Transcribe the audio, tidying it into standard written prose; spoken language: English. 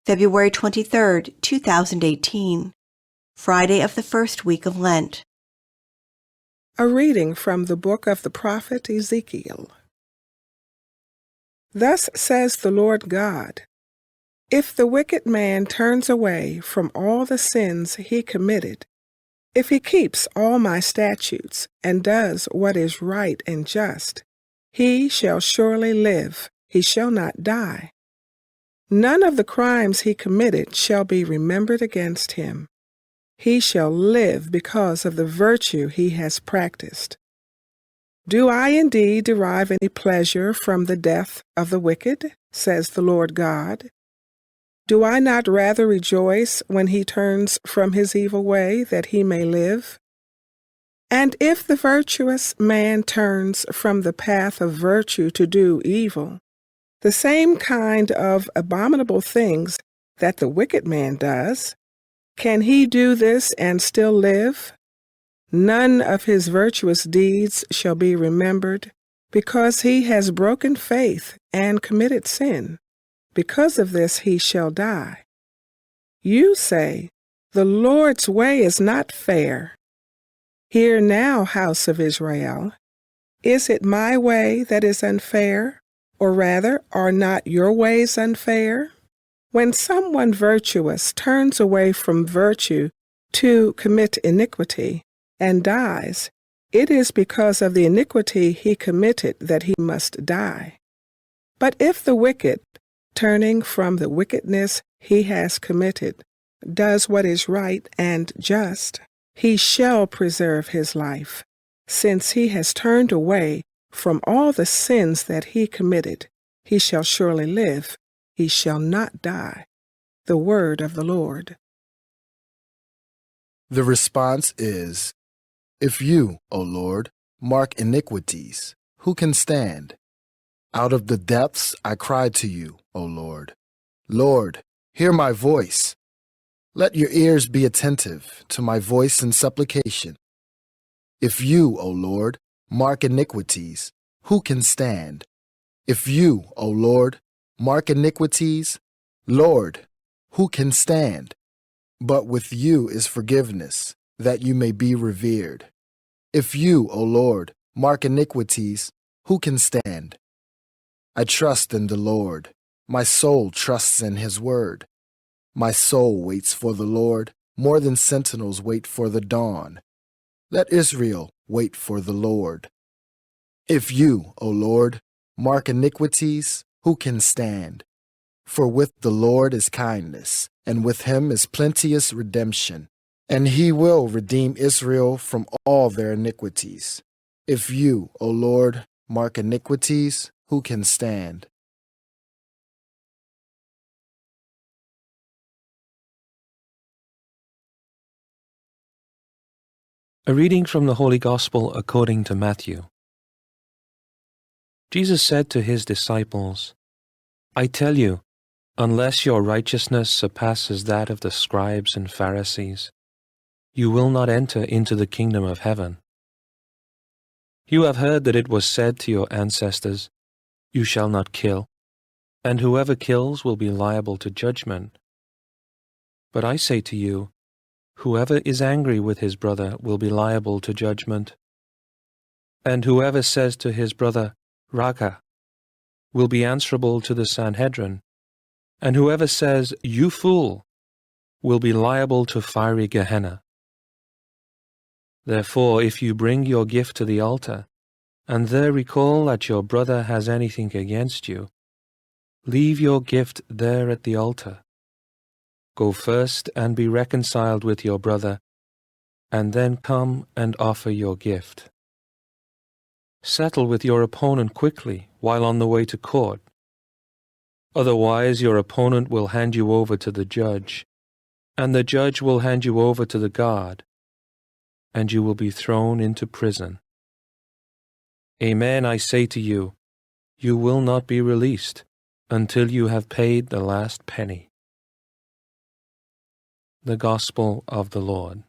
February 23, 2018, Friday of the first week of Lent. A reading from the book of the prophet Ezekiel. Thus says the Lord God, if the wicked man turns away from all the sins he committed, if he keeps all my statutes and does what is right and just, he shall surely live, he shall not die. None of the crimes he committed shall be remembered against him. He shall live because of the virtue he has practiced. Do I indeed derive any pleasure from the death of the wicked, says the Lord God? Do I not rather rejoice when he turns from his evil way, that he may live? And if the virtuous man turns from the path of virtue to do evil, the same kind of abominable things that the wicked man does, can he do this and still live? None of his virtuous deeds shall be remembered, because he has broken faith and committed sin. Because of this he shall die. You say, the Lord's way is not fair. Hear now, house of Israel. Is it my way that is unfair? Or rather, are not your ways unfair? When someone virtuous turns away from virtue to commit iniquity and dies, it is because of the iniquity he committed that he must die. But if the wicked, turning from the wickedness he has committed, does what is right and just, he shall preserve his life, since he has turned away from all the sins that he committed. He shall surely live, he shall not die. The word of the Lord. The response is, if you, O Lord, mark iniquities, who can stand? Out of the depths I cried to you, O Lord. Lord, hear my voice. Let your ears be attentive to my voice in supplication. If you, O Lord, mark iniquities, who can stand? If you, O Lord, mark iniquities, Lord, who can stand? But with you is forgiveness, that you may be revered. If you, O Lord, mark iniquities, who can stand? I trust in the Lord. My soul trusts in his word. My soul waits for the Lord, more than sentinels wait for the dawn. Let Israel wait for the Lord. If you, O Lord, mark iniquities, who can stand? For with the Lord is kindness, and with him is plenteous redemption, and he will redeem Israel from all their iniquities. If you, O Lord, mark iniquities, who can stand? A reading from the Holy Gospel according to Matthew. Jesus said to his disciples, I tell you, unless your righteousness surpasses that of the scribes and Pharisees, you will not enter into the kingdom of heaven. You have heard that it was said to your ancestors, you shall not kill, and whoever kills will be liable to judgment. But I say to you, whoever is angry with his brother will be liable to judgment. And whoever says to his brother, Raca, will be answerable to the Sanhedrin. And whoever says, you fool, will be liable to fiery Gehenna. Therefore, if you bring your gift to the altar, and there recall that your brother has anything against you, leave your gift there at the altar. Go first and be reconciled with your brother, and then come and offer your gift. Settle with your opponent quickly while on the way to court. Otherwise, your opponent will hand you over to the judge, and the judge will hand you over to the guard, and you will be thrown into prison. Amen, I say to you, you will not be released until you have paid the last penny. The Gospel of the Lord.